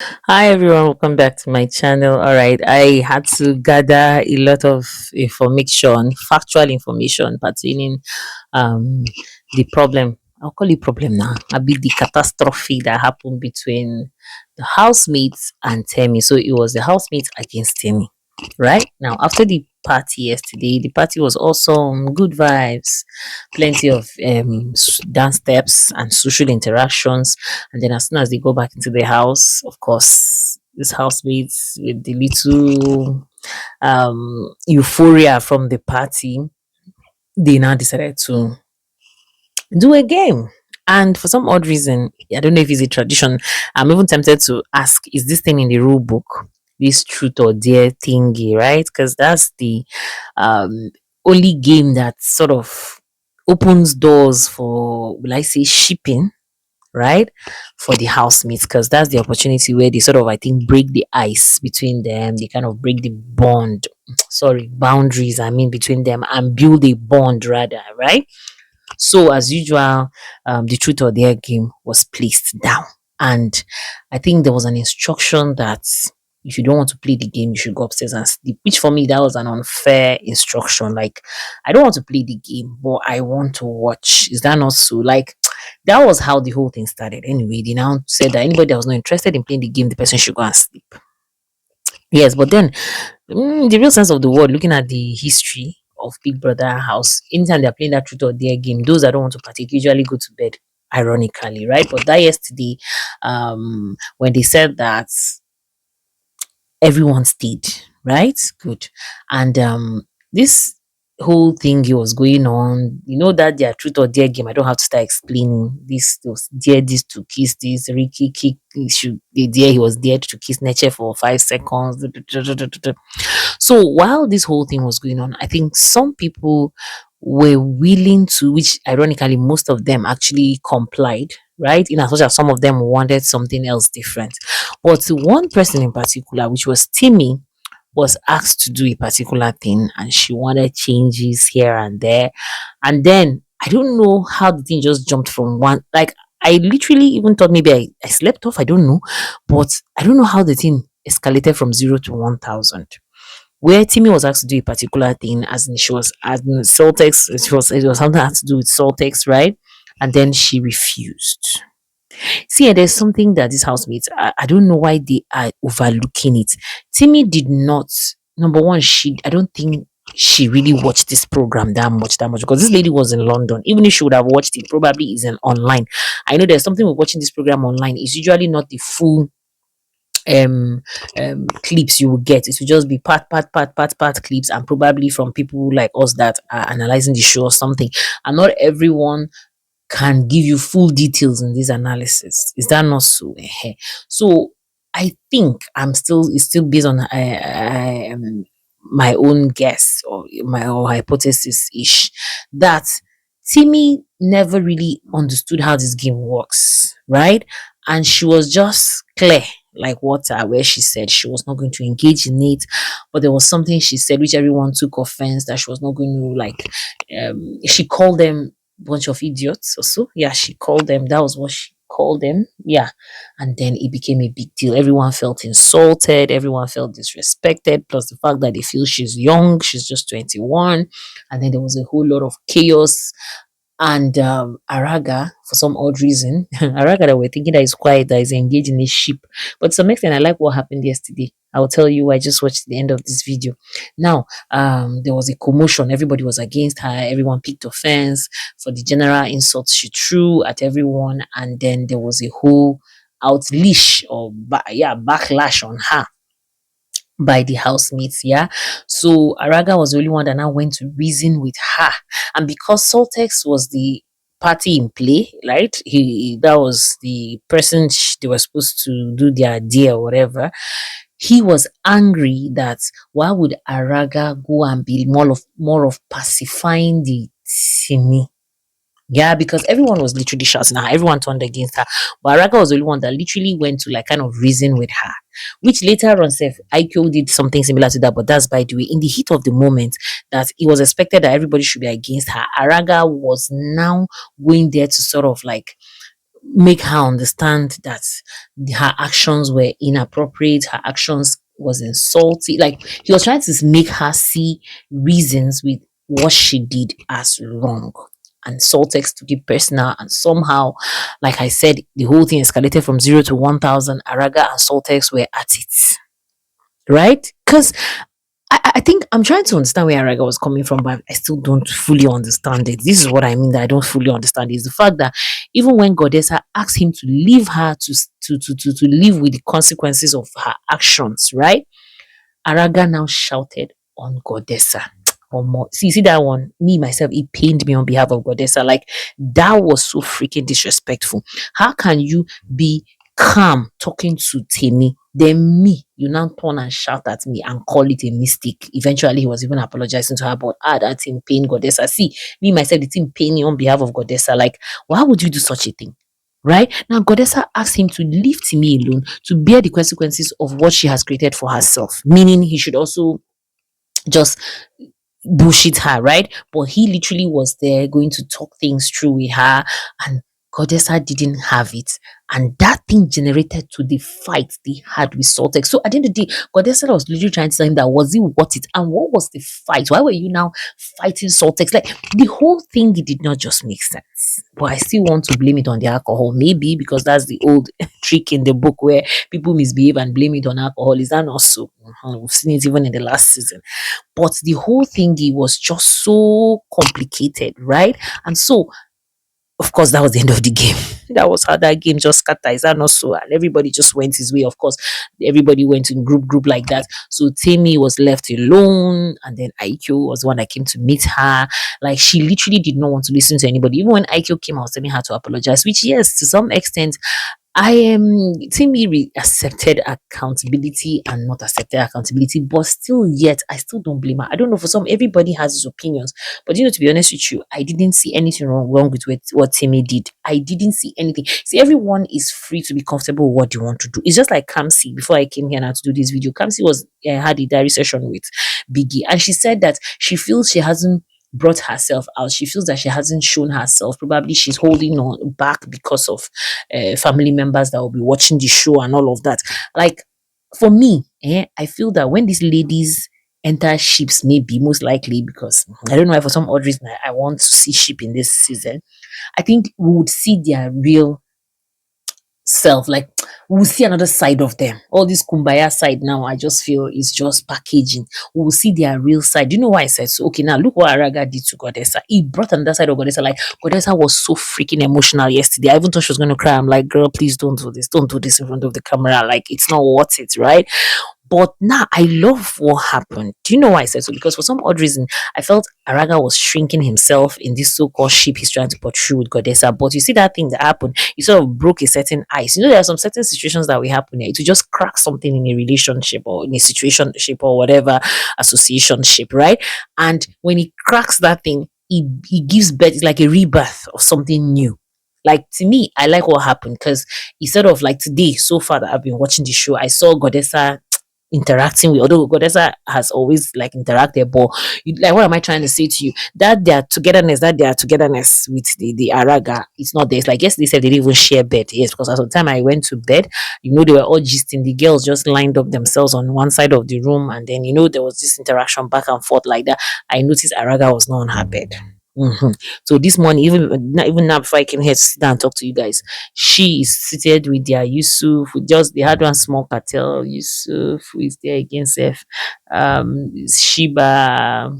Hi everyone, welcome back to my channel. All right, I had to gather a lot of information, factual information pertaining um the problem. I'll call it problem now. A bit the catastrophe that happened between the housemates and Temi. So it was the housemates against Temi. Right now, after the party yesterday, the party was awesome, good vibes, plenty of dance steps and social interactions. And then as soon as they go back into the house, of course, this housemates with the little euphoria from the party, they now decided to do a game. And for some odd reason, I don't know if it's a tradition. I'm even tempted to ask, is this thing in the rule book? This truth or dare thingy, right? Because that's the um only game that sort of opens doors for, will I say, shipping, right, for the housemates, because that's the opportunity where they sort of, I think, break the ice between them. They kind of break the bond, sorry, boundaries, I mean, between them, and build a bond rather, right? So as usual, the truth or dare game was placed down, and I think there was an instruction that if you don't want to play the game, you should go upstairs and sleep. Which for me, that was an unfair instruction. Like, I don't want to play the game, but I want to watch. Is that not so? Like, that was how the whole thing started. Anyway, they now said that anybody that was not interested in playing the game, the person should go and sleep. Yes, but then the real sense of the word, looking at the history of Big Brother House, anytime they're playing that truth or dare game, those that don't want to partake usually go to bed, ironically, right? But that yesterday, when they said that everyone stayed, right? Good. And this whole thing was going on, that their truth or dare game. I don't have to start explaining this. Was dare this to kiss this. Ricky kick. The dare he was dared to kiss Neche for 5 seconds. So while this whole thing was going on, I think some people were willing to, which ironically most of them actually complied, right? In as much as some of them wanted something else different. But one person in particular, which was Timmy, was asked to do a particular thing and she wanted changes here and there. And then I don't know how the thing just jumped from one, like, I literally even thought maybe I slept off, I don't know. But I don't know how the thing escalated from 0 to 1,000, where Timmy was asked to do a particular thing, as in she was, as in Soltex, it was something that had to do with Soltex, right? And then she refused. See, there's something that these housemates, I don't know why they are overlooking it. Timmy did not, number one, I don't think she really watched this program that much, because this lady was in London. Even if she would have watched it, probably isn't online. I know there's something with watching this program online. It's usually not the full um clips you will get. It will just be part clips, and probably from people like us that are analyzing the show or something. And not everyone can give you full details in this analysis. Is that not so? So I think it's still based on my own guess, or my or hypothesis ish, that Timmy never really understood how this game works, right? And she was just clear like water, where she said she was not going to engage in it. But there was something she said which everyone took offense, that she was not going to, like, she called them bunch of idiots or so. Yeah, she called them. That was what she called them. Yeah. And then it became a big deal. Everyone felt insulted. Everyone felt disrespected. Plus the fact that they feel she's young. She's just 21. And then there was a whole lot of chaos. And Araga, for some odd reason, Araga, that we're thinking that is quiet, that is engaged in a ship. But to some extent, I like what happened yesterday. I'll tell you, I just watched the end of this video. Now, there was a commotion. Everybody was against her. Everyone picked offense for the general insults she threw at everyone. And then there was a whole outleash, or backlash on her by the housemates. Yeah. So Araga was the only one that now went to reason with her. And because Soltex was the party in play, right? That was the person they were supposed to do their deal or whatever. He was angry that why would Araga go and be more of pacifying the Simi? Yeah, because everyone was literally shouting at her. Everyone turned against her. But Araga was the only one that literally went to, like, kind of reason with her. Which later on, IQ did something similar to that. But that's, by the way, in the heat of the moment, that it was expected that everybody should be against her. Araga was now going there to sort of, like, make her understand that her actions were inappropriate, her actions was insulting. Like he was trying to make her see reasons with what she did as wrong. And Soltex took it personal, and somehow, like I said, the whole thing escalated from 0 to 1,000. Araga and Soltex were at it, right? Because I think I'm trying to understand where Araga was coming from, but I still don't fully understand it. This is what I mean that I don't fully understand is the fact that even when Godessa asked him to leave her to live with the consequences of her actions, right? Araga now shouted on Godessa. Or more. See that one? Me myself, it pained me on behalf of Godessa. Like that was so freaking disrespectful. How can you be calm talking to Temi? Then me, you now turn and shout at me and call it a mistake. Eventually, he was even apologizing to her, but that thing pain Godessa. See, me myself, the thing pain me on behalf of Godessa. Like, why would you do such a thing? Right now, Godessa asked him to leave Timi alone to bear the consequences of what she has created for herself, meaning he should also just bullshit her, right? But he literally was there going to talk things through with her, and Godessa didn't have it. And that thing generated to the fight they had with Soltex. So at the end of the day, Godessa was literally trying to tell him that was it worth it? And what was the fight? Why were you now fighting Soltex? Like the whole thing, it did not just make sense. But I still want to blame it on the alcohol. Maybe because that's the old trick in the book where people misbehave and blame it on alcohol. Is that not so? We've seen it even in the last season. But the whole thingy was just so complicated, right? And so, of course, that was the end of the game. That was how that game just scattered. Is that not so? And everybody just went his way. Of course, everybody went in group like that. So Tammy was left alone, and then IQ was the one that came to meet her. Like she literally did not want to listen to anybody. Even when IQ came, I was telling her to apologize. Which, yes, to some extent, I am Timmy accepted accountability and not accepted accountability, but still yet I still don't blame her. I don't know, for some everybody has his opinions. But to be honest with you, I didn't see anything wrong with what Timmy did. I didn't see anything. See, everyone is free to be comfortable with what you want to do. It's just like Kamsi. Before I came here now to do this video, Kamsi was had a diary session with Biggie, and she said that she feels she hasn't brought herself out. She feels that she hasn't shown herself. Probably she's holding on back because of family members that will be watching the show and all of that. Like for me, I feel that when these ladies enter ships, maybe most likely because I don't know why, for some odd reason I want to see ship in this season. I think we would see their real self. Like we'll see another side of them. All this kumbaya side now, I just feel is just packaging. We'll see their real side. Do you know why I said so? Okay, now look what Araga did to Godessa. He brought another side of Godessa. Like Godessa was so freaking emotional yesterday. I even thought she was going to cry. I'm like, girl, please don't do this. Don't do this in front of the camera. Like it's not worth it, right? But now I love what happened. Do you know why I said so? Because for some odd reason, I felt Araga was shrinking himself in this so-called ship he's trying to portray with Godessa. But you see that thing that happened, he sort of broke a certain ice. There are some certain situations that will happen here to just crack something in a relationship or in a situationship or whatever associationship, right? And when he cracks that thing, he gives birth. It's like a rebirth of something new. Like to me, I like what happened because instead of like today, so far that I've been watching the show, I saw Godessa interacting with, although Godessa has always like interacted, but like what am I trying to say to you? That their togetherness with the Araga, it's not there. It's like yes, they said they didn't even share bed. Yes, because at the time I went to bed, they were all gisting. The girls just lined up themselves on one side of the room, and then there was this interaction back and forth like that. I noticed Araga was not on her bed. So this morning, even now before I came here to sit down and talk to you guys, she is seated with their Yusuf. They had one small cartel. Yusuf who is there against F, Shiba,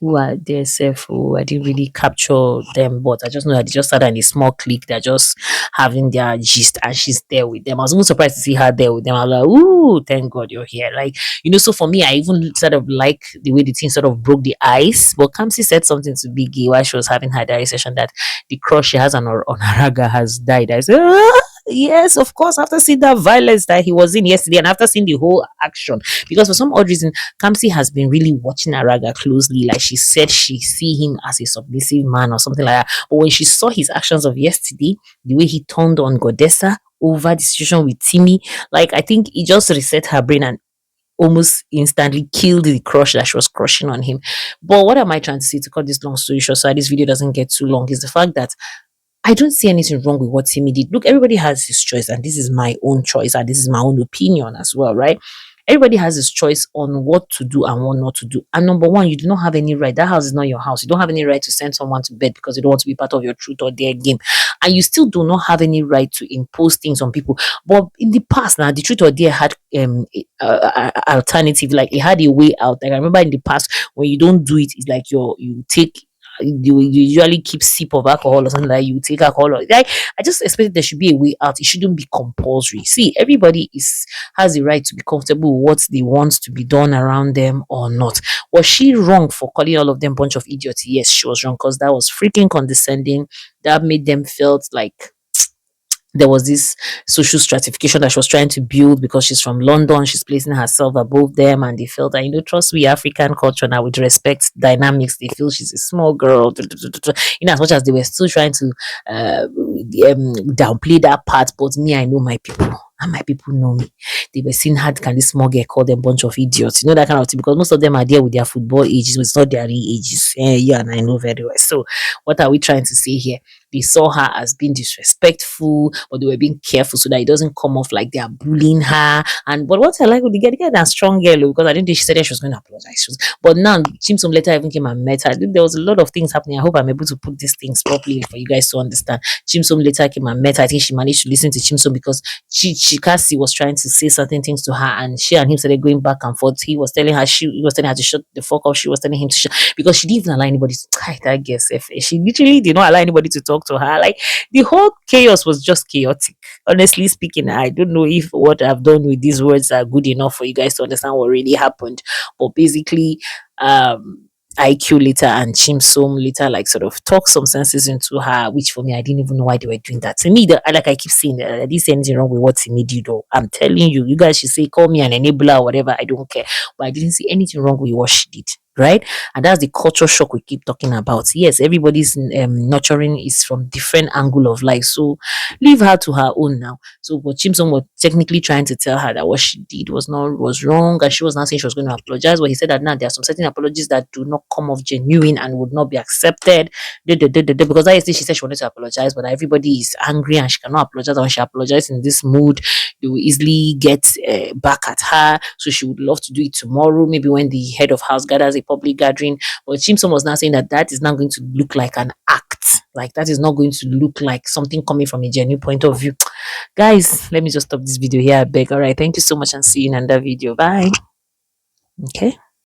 who are there self, who I didn't really capture them, but I just know that they just started in a small clique. They're just having their gist, and she's there with them. I was even surprised to see her there with them. I was like, ooh, thank God you're here. Like, so for me, I even sort of like the way the team sort of broke the ice. But Kamsi said something to Biggie while she was having her diary session that the crush she has on Araga has died. I said, yes, of course, after seeing that violence that he was in yesterday and after seeing the whole action, because for some odd reason, Kamsi has been really watching Araga closely. Like she said, she see him as a submissive man or something like that. But when she saw his actions of yesterday, the way he turned on Godessa over the situation with Timmy, like I think it just reset her brain and almost instantly killed the crush that she was crushing on him. But what am I trying to say, to cut this long story short so that this video doesn't get too long, is the fact that I don't see anything wrong with what Timmy did. Look, everybody has his choice, and this is my own choice, and this is my own opinion as well, right? Everybody has his choice on what to do and what not to do. And number one, you do not have any right. That house is not your house. You don't have any right to send someone to bed because you don't want to be part of your truth or their game. And you still do not have any right to impose things on people. But in the past, now the truth or dare had alternative, like it had a way out. Like I remember in the past, when you don't do it, it's like you take you usually keep sip of alcohol or something like you take alcohol or like I just expect there should be a way out. It shouldn't be compulsory. See, everybody is has the right to be comfortable with what they want to be done around them or not. Was she wrong for calling all of them bunch of idiots? Yes, she was wrong because that was freaking condescending. That made them felt like there was this social stratification that she was trying to build because she's from London. She's placing herself above them, and they felt that, trust we African culture now with respect dynamics. They feel she's a small girl, as much as they were still trying to downplay that part. But me, I know my people. And my people know me. They were seeing how can this small girl call them bunch of idiots, that kind of thing. Because most of them are there with their football ages, but it's not their real ages. Yeah, and I know very well. So, what are we trying to say here? They saw her as being disrespectful, but they were being careful so that it doesn't come off like they are bullying her. And but what I like with the girl that strong girl, because I didn't think she said that she was going to apologize. But now Chimsom later even came and met her. I think there was a lot of things happening. I hope I'm able to put these things properly for you guys to understand. Chimsom later came and met her. I think she managed to listen to Chimsom because Chikasi was trying to say certain things to her, and she and him started going back and forth. He was telling her to shut the fuck up. She was telling him to shut because she didn't even allow anybody to that guess if she literally did not allow anybody to talk to her. Like the whole chaos was just chaotic. Honestly speaking, I don't know if what I've done with these words are good enough for you guys to understand what really happened. But basically, IQ later and Chimsom later like sort of talk some senses into her, which for me I didn't even know why they were doing that. To me, like I keep saying, I didn't see anything wrong with what Timmy did. Though I'm telling you, you guys should say call me an enabler or whatever. I don't care, but I didn't see anything wrong with what she did. Right, and that's the culture shock we keep talking about. Yes, everybody's nurturing is from different angle of life, so leave her to her own now. So, but Chimson was technically trying to tell her that what she did was wrong, and she was not saying she was going to apologize. But he said that now there are some certain apologies that do not come off genuine and would not be accepted. Because that yesterday she said she wanted to apologize, but everybody is angry and she cannot apologize. And when she apologized in this mood, they will easily get back at her. So she would love to do it tomorrow, maybe when the head of house gathers a public gathering. But Chimson was now saying that that is not going to look like an act. Like that is not going to look like something coming from a genuine point of view. Guys, let me just stop this video here. I beg. All right. Thank you so much and see you in another video. Bye. Okay.